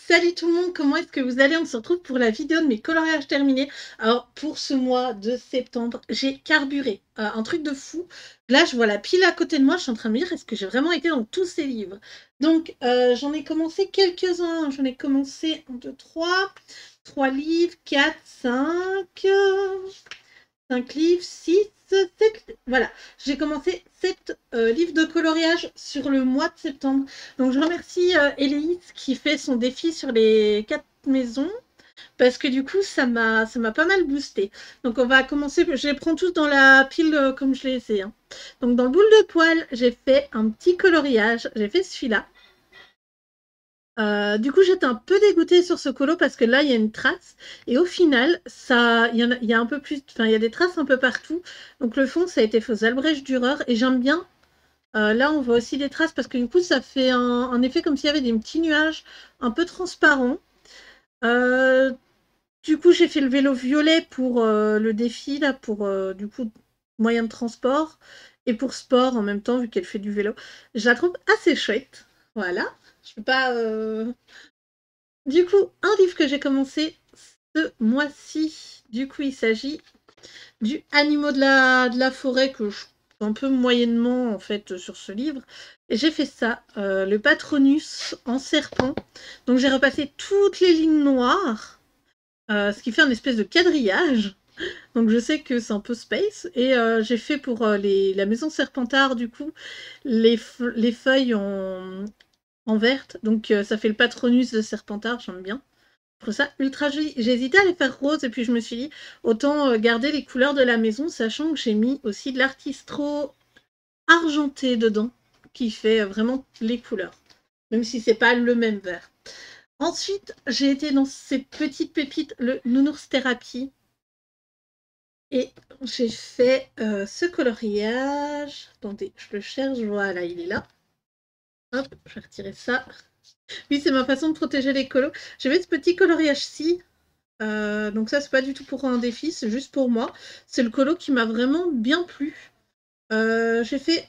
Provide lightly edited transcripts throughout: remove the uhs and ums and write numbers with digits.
Salut tout le monde, comment est-ce que vous allez? On se retrouve pour la vidéo de mes coloriages terminés. Alors pour ce mois de septembre, j'ai carburé, un truc de fou. Là, je vois la pile à côté de moi, je suis en train de me dire, est-ce que j'ai vraiment été dans tous ces livres? Donc j'en ai commencé quelques-uns, j'en ai commencé 1, 2, 3 livres, 4, 5, 5 livres, 6, 7. Voilà, j'ai commencé 7 livres de coloriage sur le mois de septembre. Donc je remercie Héloïse qui fait son défi sur les 4 maisons. Parce que du coup, ça m'a pas mal boosté. Donc on va commencer, je les prends tous dans la pile comme je les ai. Hein. Donc dans le boule de poil, j'ai fait un petit coloriage. J'ai fait celui-là. Du coup, j'étais un peu dégoûtée sur ce colo parce que là, il y a une trace. Et au final, il y a un peu plus, enfin, il y a des traces un peu partout. Donc le fond, ça a été fait aux Albrecht Dürer et j'aime bien. Là, on voit aussi des traces parce que du coup, ça fait un effet comme s'il y avait des petits nuages un peu transparents. Euh, du coup, j'ai fait le vélo violet pour le défi, là, pour du coup, moyen de transport. Et pour sport en même temps, vu qu'elle fait du vélo. Je la trouve assez chouette. Voilà. Je peux pas. Du coup, un livre que j'ai commencé ce mois-ci, du coup, il s'agit du Animaux de la forêt que je un peu moyennement en fait sur ce livre. Et j'ai fait ça, le Patronus en serpent. Donc j'ai repassé toutes les lignes noires, ce qui fait un espèce de quadrillage. Donc je sais que c'est un peu space. Et j'ai fait pour la maison Serpentard, du coup, les feuilles en verte. Donc ça fait le Patronus de Serpentard, j'aime bien. Je trouve ça ultra joli. J'ai hésité à les faire rose et puis je me suis dit autant garder les couleurs de la maison, sachant que j'ai mis aussi de l'artistro argenté dedans, qui fait vraiment les couleurs, même si c'est pas le même vert. Ensuite, j'ai été dans ces petites pépites, le Nounours Thérapie, et j'ai fait ce coloriage. Attendez, je le cherche, voilà, il est là. Hop, je vais retirer ça. Oui, c'est ma façon de protéger les colos. J'ai fait ce petit coloriage-ci. Donc ça, c'est pas du tout pour un défi, c'est juste pour moi. C'est le colo qui m'a vraiment bien plu. J'ai fait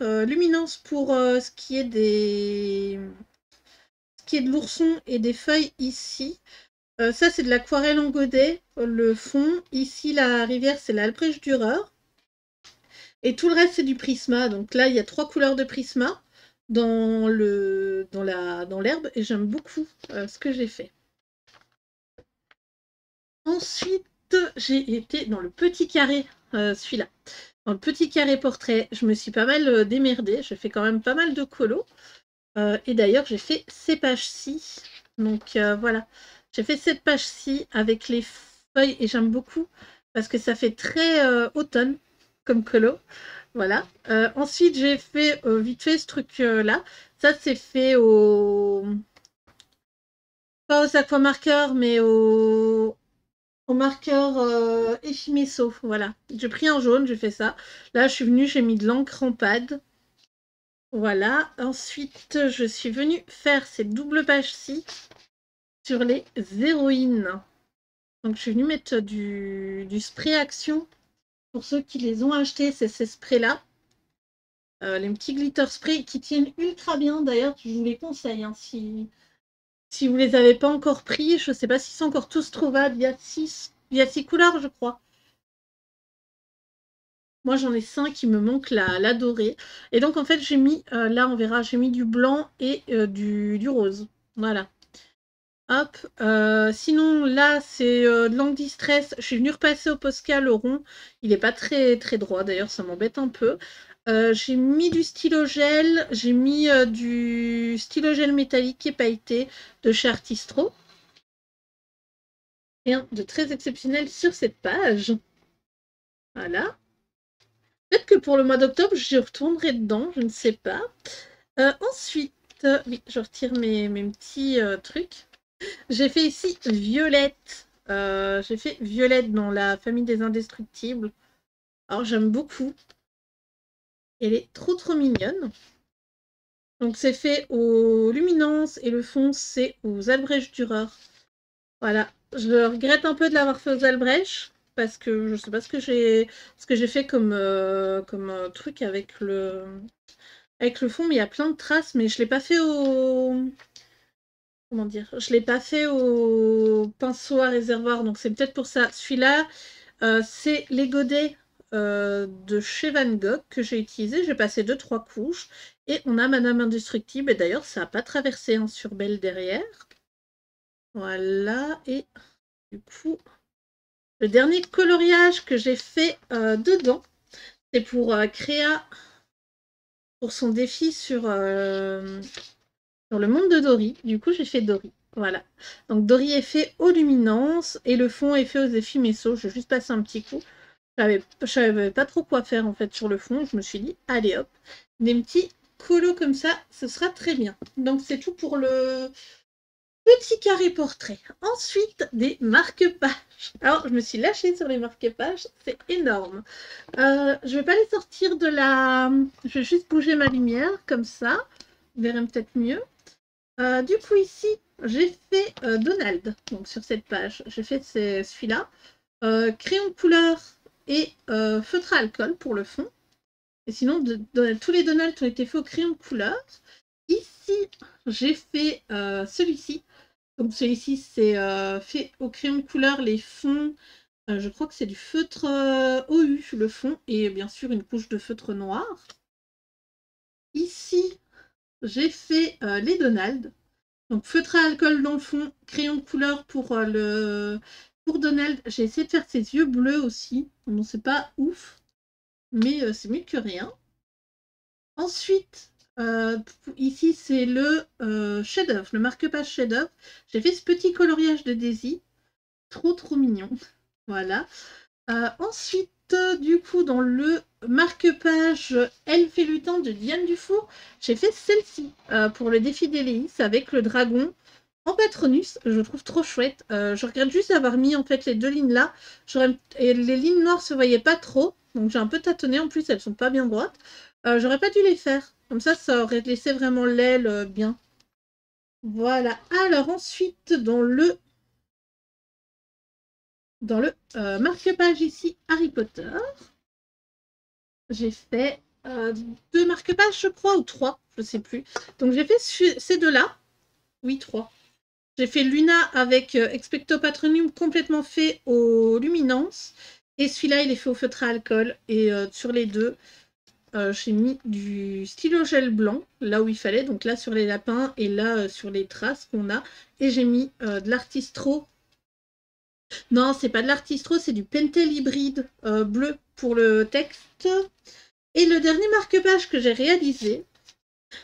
luminance pour ce qui est de l'ourson et des feuilles ici. Ça, c'est de l'aquarelle en godet. Le fond, ici, la rivière, c'est l'Albrecht Dürer. Et tout le reste, c'est du prisma. Donc là, il y a 3 couleurs de prisma dans l'herbe. Et j'aime beaucoup ce que j'ai fait. Ensuite, j'ai été dans le petit carré, celui-là. Dans le petit carré portrait, je me suis pas mal démerdée. J'ai fait quand même pas mal de colos. Et d'ailleurs, j'ai fait ces pages-ci. Donc voilà, j'ai fait cette page-ci avec les feuilles et j'aime beaucoup parce que ça fait très automne comme colo. Voilà. Ensuite, j'ai fait vite fait ce truc-là. Ça, c'est fait pas aux aquamarqueurs, mais au marqueur Effimesso. Voilà. J'ai pris un jaune, j'ai fait ça. Là, je suis venue, j'ai mis de l'encre en pad. Voilà. Ensuite, je suis venue faire cette double page-ci sur les héroïnes. Donc, je suis venue mettre du spray action. Pour ceux qui les ont achetés, c'est ces sprays-là. Les petits glitter spray qui tiennent ultra bien. D'ailleurs, je vous les conseille. Hein, si vous ne les avez pas encore pris, je ne sais pas s'ils sont encore tous trouvables. Il y a 6 couleurs, je crois. Moi, j'en ai 5 qui me manquent la dorée. Et donc, en fait, j'ai mis, là, on verra, j'ai mis du blanc et du rose. Voilà. Hop. Sinon, là, c'est de l'encre distress. Je suis venue repasser au Posca le rond. Il n'est pas très, très droit, d'ailleurs, ça m'embête un peu. J'ai mis du stylo gel. J'ai mis du stylo gel métallique et pailleté de chez Artistro. Rien de très exceptionnel sur cette page. Voilà. Peut-être que pour le mois d'octobre, j'y retournerai dedans, je ne sais pas. Ensuite, oui, je retire mes petits trucs. J'ai fait ici Violette. J'ai fait Violette dans la famille des indestructibles. Alors, j'aime beaucoup. Elle est trop trop mignonne. Donc, c'est fait aux luminances et le fond, c'est aux Albrecht Dürer. Voilà. Je regrette un peu de l'avoir fait aux Albrecht parce que je sais pas ce que j'ai fait comme, truc avec le fond, mais il y a plein de traces, mais je ne l'ai pas fait comment dire, je l'ai pas fait au pinceau à réservoir, donc c'est peut-être pour ça. Celui-là, c'est les godets de chez Van Gogh que j'ai utilisé. J'ai passé 2-3 couches et on a Madame Indestructible. Et d'ailleurs, ça n'a pas traversé un sur Belle derrière. Voilà, et du coup, le dernier coloriage que j'ai fait dedans, c'est pour Créa, pour son défi sur le monde de Dory. Du coup, j'ai fait Dory. Voilà. Donc, Dory est fait aux luminances et le fond est fait aux effets messo. Je vais juste passer un petit coup. Je savais pas trop quoi faire en fait sur le fond. Je me suis dit, allez hop, des petits colos comme ça, ce sera très bien. Donc, c'est tout pour le petit carré portrait. Ensuite, des marque-pages. Alors, je me suis lâchée sur les marque-pages. C'est énorme. Je vais pas les sortir de la... Je vais juste bouger ma lumière comme ça. Vous verrez peut-être mieux. Du coup, ici, j'ai fait Donald, donc sur cette page. J'ai fait celui-là. Crayon de couleur et feutre à alcool pour le fond. Et sinon, tous les Donald ont été faits au crayon de couleur. Ici, j'ai fait celui-ci. Donc celui-ci, c'est fait au crayon de couleur, les fonds. Je crois que c'est du feutre OU, le fond, et bien sûr une couche de feutre noir. Ici, j'ai fait les Donald. Donc feutre à alcool dans le fond, crayon de couleur pour Donald. J'ai essayé de faire ses yeux bleus aussi. Bon, c'est pas ouf, mais c'est mieux que rien. Ensuite, ici c'est le chef-d'œuvre, le marque-page chef-d'œuvre. J'ai fait ce petit coloriage de Daisy. Trop mignon. Voilà. Ensuite, du coup, dans le marque-page Elfe et Lutin de Diane Dufour, j'ai fait celle-ci pour le défi d'Éléis avec le dragon en Patronus. Je trouve trop chouette. Je regrette juste d'avoir mis en fait les deux lignes là. Et les lignes noires se voyaient pas trop, donc j'ai un peu tâtonné. En plus, elles sont pas bien droites. J'aurais pas dû les faire. Comme ça aurait laissé vraiment l'aile bien. Voilà. Alors ensuite, dans le marque-page ici Harry Potter, j'ai fait 2 marque-pages, je crois, ou 3, je sais plus. Donc j'ai fait ces deux-là. Oui, 3. J'ai fait Luna avec Expecto Patronum complètement fait aux luminances. Et celui-là, il est fait au feutre à alcool. Et sur les deux, j'ai mis du stylo gel blanc, là où il fallait. Donc là, sur les lapins et là, sur les traces qu'on a. Et j'ai mis de l'artistro. Non, c'est pas de l'artistro, c'est du Pentel hybride bleu pour le texte. Et le dernier marque-page que j'ai réalisé,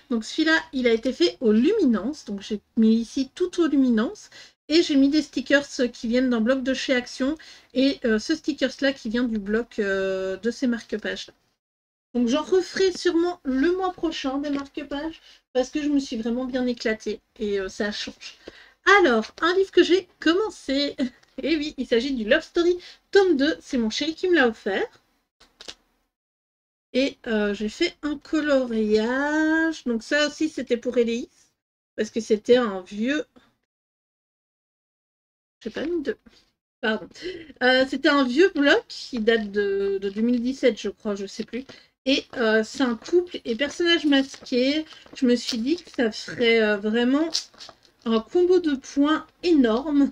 donc celui-là, il a été fait aux luminances. Donc j'ai mis ici tout aux luminances. Et j'ai mis des stickers qui viennent d'un bloc de chez Action. Et ce stickers-là qui vient du bloc de ces marque-pages-là. Donc j'en referai sûrement le mois prochain des marque-pages. Parce que je me suis vraiment bien éclatée. Et ça change. Alors, un livre que j'ai commencé. Et oui, il s'agit du Love Story tome 2. C'est mon chéri qui me l'a offert. Et j'ai fait un coloriage. Donc ça aussi, c'était pour Éléis. Parce que c'était un vieux... J'ai pas mis de... Pardon. C'était un vieux bloc qui date de 2017, je crois, je sais plus. Et c'est un couple et personnage masqué. Je me suis dit que ça ferait vraiment un combo de points énorme.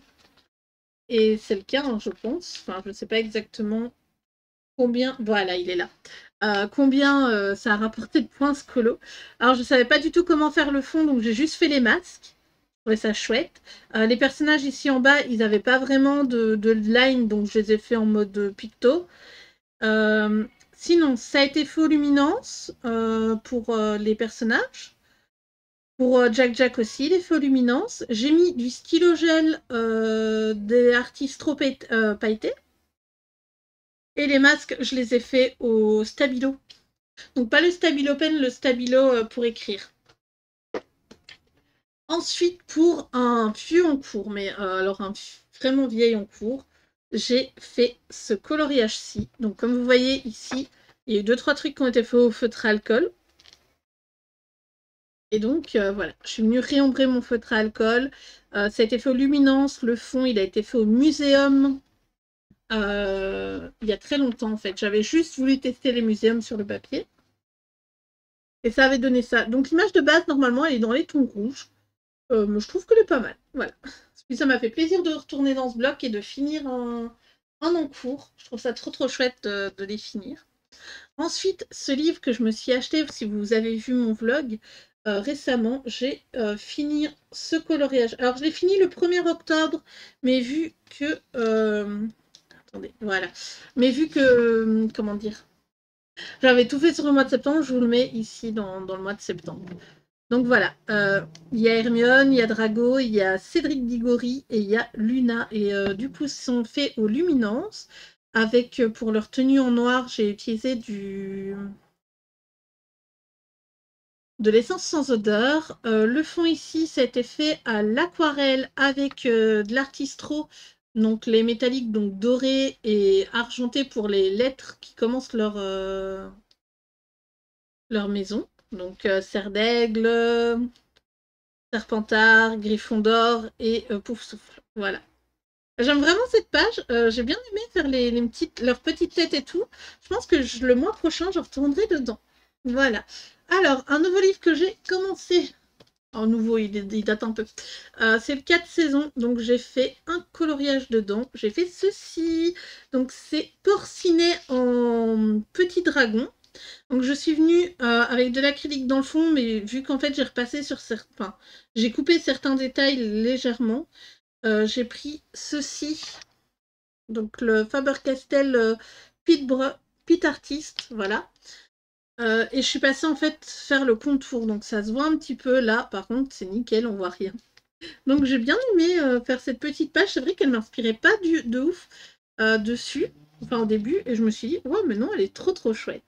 Et c'est le cas, hein, je pense. Enfin, je ne sais pas exactement combien... Voilà, il est là. Combien ça a rapporté de points ce colo. Alors, je ne savais pas du tout comment faire le fond, donc j'ai juste fait les masques. Je trouvais ça chouette. Les personnages ici en bas, ils n'avaient pas vraiment de line, donc je les ai fait en mode picto. Sinon, ça a été fait aux luminances pour les personnages. Pour Jack aussi, il est fait aux luminances. J'ai mis du stylo gel des artistes trop pailletés. Et les masques, je les ai faits au stabilo. Donc pas le stabilo pen, le stabilo pour écrire. Ensuite, pour un vieux en cours, mais alors un vraiment vieil en cours, j'ai fait ce coloriage-ci. Donc comme vous voyez ici, il y a eu 2-3 trucs qui ont été faits au feutre à alcool. Et donc voilà, je suis venue réombrer mon feutre à alcool. Ça a été fait aux luminances. Le fond, il a été fait au muséum. Il y a très longtemps en fait. J'avais juste voulu tester les muséums sur le papier. Et ça avait donné ça. Donc l'image de base, normalement, elle est dans les tons rouges. je trouve qu'elle est pas mal. Voilà. Puis ça m'a fait plaisir de retourner dans ce bloc et de finir un en cours. Je trouve ça trop trop chouette de les finir. Ensuite, ce livre que je me suis acheté, si vous avez vu mon vlog, récemment, j'ai fini ce coloriage. Alors, je l'ai fini le 1er octobre, mais vu que... attendez, voilà. Mais vu que... comment dire? J'avais tout fait sur le mois de septembre, je vous le mets ici dans le mois de septembre. Donc voilà, il y a Hermione, il y a Drago, il y a Cédric Diggory et il y a Luna. Et du coup, ils sont faits aux luminances. Avec, pour leur tenue en noir, j'ai utilisé de l'essence sans odeur. Le fond ici, ça a été fait à l'aquarelle avec de l'artistro, donc les métalliques, donc dorés et argentés pour les lettres qui commencent leur maison. Donc Serre d'Aigle, Serpentard, Gryffondor et Poufsouffle. Voilà. J'aime vraiment cette page. J'ai bien aimé faire leurs petites têtes et tout. Je pense que le mois prochain, je retournerai dedans. Voilà. Alors, un nouveau livre que j'ai commencé. En nouveau, il date un peu. C'est le 4 saisons. Donc, j'ai fait un coloriage dedans. J'ai fait ceci. Donc, c'est porcinet en petit dragon. Donc, je suis venue avec de l'acrylique dans le fond, mais vu qu'en fait, j'ai repassé sur certains... Enfin, j'ai coupé certains détails légèrement. J'ai pris ceci, donc le Faber-Castell Pit Artist, voilà. Et je suis passée en fait faire le contour, donc ça se voit un petit peu là, par contre c'est nickel, on voit rien. Donc j'ai bien aimé faire cette petite page, c'est vrai qu'elle m'inspirait pas de ouf dessus, enfin au début, et je me suis dit, ouais mais non, elle est trop trop chouette.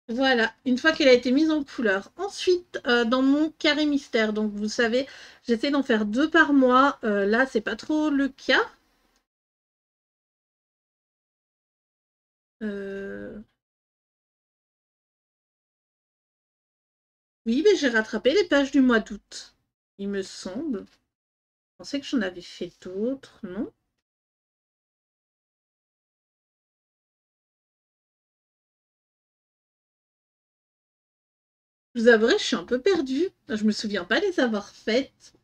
Voilà, une fois qu'elle a été mise en couleur. Ensuite, dans mon carré mystère, donc vous savez, j'essaie d'en faire 2 par mois. Là, c'est pas trop le cas. Oui, mais j'ai rattrapé les pages du mois d'août, il me semble. Je pensais que j'en avais fait d'autres, non? Je vous avouerai, je suis un peu perdue. Je me souviens pas les avoir faites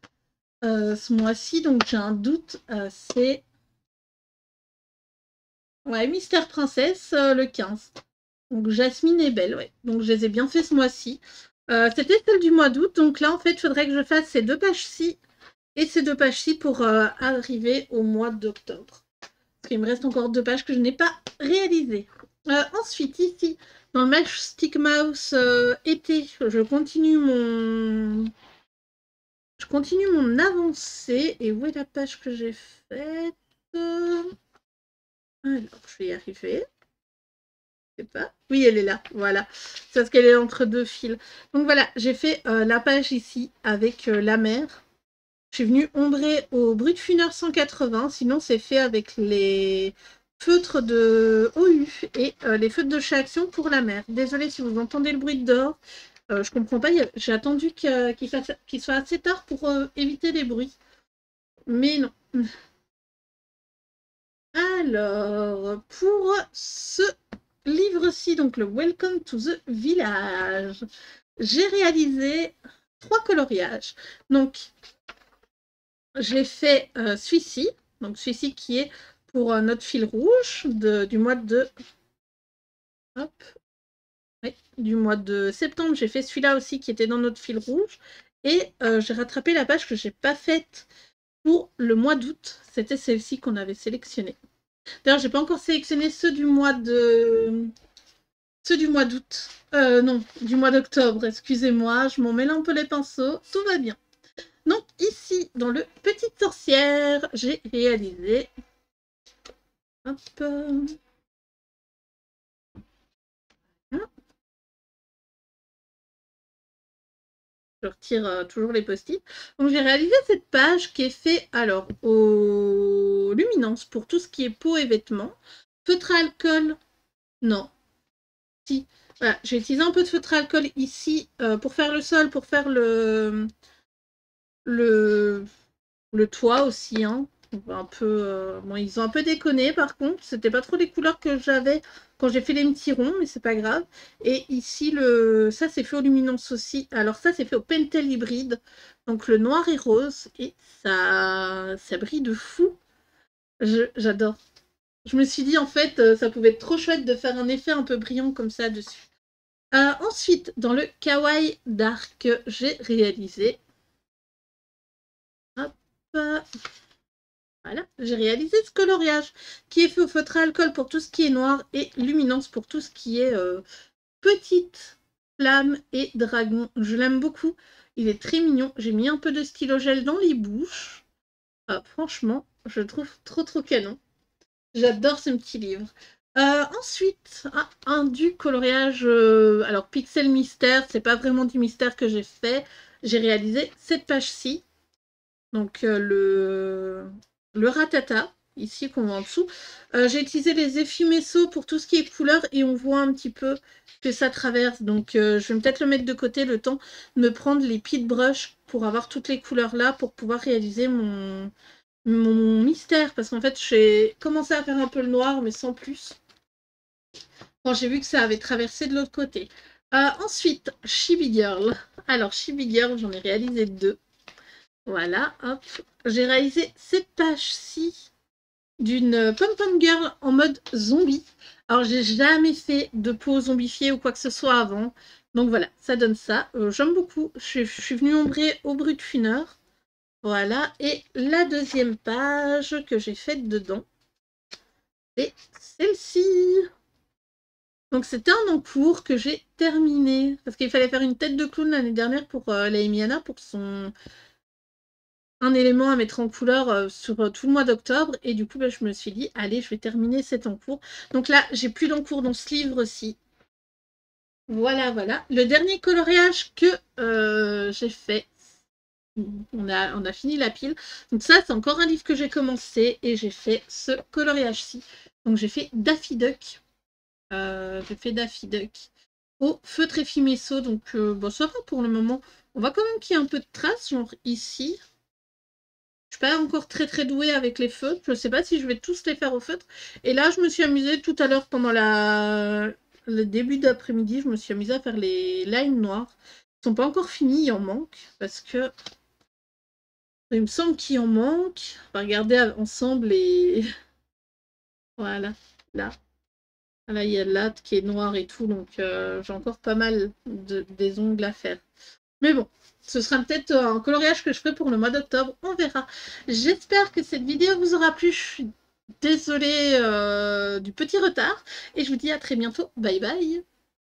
ce mois-ci, donc j'ai un doute. C'est... Ouais, Mystère Princesse, le 15. Donc Jasmine est belle, ouais. Donc je les ai bien fait ce mois-ci. C'était celle du mois d'août, donc là en fait il faudrait que je fasse ces 2 pages-ci et ces 2 pages-ci pour arriver au mois d'octobre. Parce qu'il me reste encore 2 pages que je n'ai pas réalisées. Ensuite, ici, dans le Matchstick Mouse été, je continue mon avancée. Et où est la page que j'ai faite? Alors, je vais y arriver. Pas. Oui, elle est là, voilà. C'est parce qu'elle est entre 2 fils. Donc voilà, j'ai fait la page ici avec la mer. Je suis venue ombrer au Brut Funeur 180, sinon c'est fait avec les feutres de OU et les feutres de chez Action pour la mer. Désolée si vous entendez le bruit de dehors, je comprends pas, j'ai attendu qu'il soit assez tard pour éviter les bruits. Mais non. Alors, pour ce livre-ci, donc le Welcome to the Village, j'ai réalisé 3 coloriages. Donc, j'ai fait celui-ci, donc celui-ci qui est pour notre fil rouge du mois de... Hop. Oui, du mois de septembre. J'ai fait celui-là aussi qui était dans notre fil rouge. Et j'ai rattrapé la page que j'ai pas faite pour le mois d'août. C'était celle-ci qu'on avait sélectionnée. D'ailleurs, j'ai pas encore sélectionné ceux du mois d'août. Non, du mois d'octobre, excusez-moi, je m'en mêle un peu les pinceaux, tout va bien. Donc ici, dans le Petite Sorcière, j'ai réalisé... Hop. Je retire toujours les post-it. Donc j'ai réalisé cette page qui est faite alors aux luminances pour tout ce qui est peau et vêtements. Feutre à alcool, non. Si. Voilà, j'ai utilisé un peu de feutre à alcool ici pour faire le sol, pour faire le toit aussi. Hein. Un peu, bon, ils ont un peu déconné par contre, c'était pas trop les couleurs que j'avais quand j'ai fait les petits ronds, mais c'est pas grave. Et ici, ça c'est fait au luminance aussi. Alors ça c'est fait au Pentel hybride, donc le noir et rose, et ça brille de fou. J'adore. Je me suis dit en fait, ça pouvait être trop chouette de faire un effet un peu brillant comme ça dessus. Ensuite, dans le Kawaii Dark, j'ai réalisé... Hop, voilà, j'ai réalisé ce coloriage qui est fait au feutre à alcool pour tout ce qui est noir et luminance pour tout ce qui est petite flamme et dragon. Je l'aime beaucoup, il est très mignon. J'ai mis un peu de stylo gel dans les bouches. Franchement, je le trouve trop trop canon. J'adore ce petit livre. Ensuite, du coloriage, alors Pixel Mystère, c'est pas vraiment du mystère que j'ai fait. J'ai réalisé cette page-ci. Donc le ratata, ici qu'on voit en dessous. J'ai utilisé les effimesso pour tout ce qui est couleur et on voit un petit peu que ça traverse. Donc je vais peut-être le mettre de côté le temps de me prendre les pit brush pour avoir toutes les couleurs là pour pouvoir réaliser mon mystère. Parce qu'en fait, j'ai commencé à faire un peu le noir mais sans plus. Quand j'ai vu que ça avait traversé de l'autre côté. Ensuite, Chibi Girl. Alors Chibi Girl, j'en ai réalisé 2. Voilà, hop. J'ai réalisé cette page-ci d'une pom-pom girl en mode zombie. Alors, j'ai jamais fait de peau zombifiée ou quoi que ce soit avant. Donc voilà, ça donne ça. J'aime beaucoup. Je suis venue ombrer au brut fineur. Voilà. Et la deuxième page que j'ai faite dedans, c'est celle-ci. Donc c'était un encours que j'ai terminé. Parce qu'il fallait faire une tête de clown l'année dernière pour la Emiana, pour un élément à mettre en couleur sur tout le mois d'octobre. Et du coup, je me suis dit, allez, je vais terminer cet encours. Donc là, j'ai plus d'encours dans ce livre-ci. Voilà, voilà. Le dernier coloriage que j'ai fait, on a fini la pile. Donc ça, c'est encore un livre que j'ai commencé et j'ai fait ce coloriage-ci. Donc j'ai fait Daffy Duck. J'ai fait Daffy Duck au feutre effimesso. Donc bon, ça va pour le moment. On voit quand même qu'il y a un peu de traces, genre ici. Je suis pas encore très très douée avec les feutres. Je sais pas si je vais tous les faire au feutre. Et là, je me suis amusée tout à l'heure pendant le début d'après-midi. Je me suis amusée à faire les lines noires. Ils sont pas encore finis, il en manque. Parce que il me semble qu'il en manque. On va regarder ensemble et voilà. Là. Là, il y a là qui est noir et tout. Donc j'ai encore pas mal des ongles à faire. Mais bon, ce sera peut-être un coloriage que je ferai pour le mois d'octobre. On verra. J'espère que cette vidéo vous aura plu. Je suis désolée du petit retard. Et je vous dis à très bientôt. Bye bye.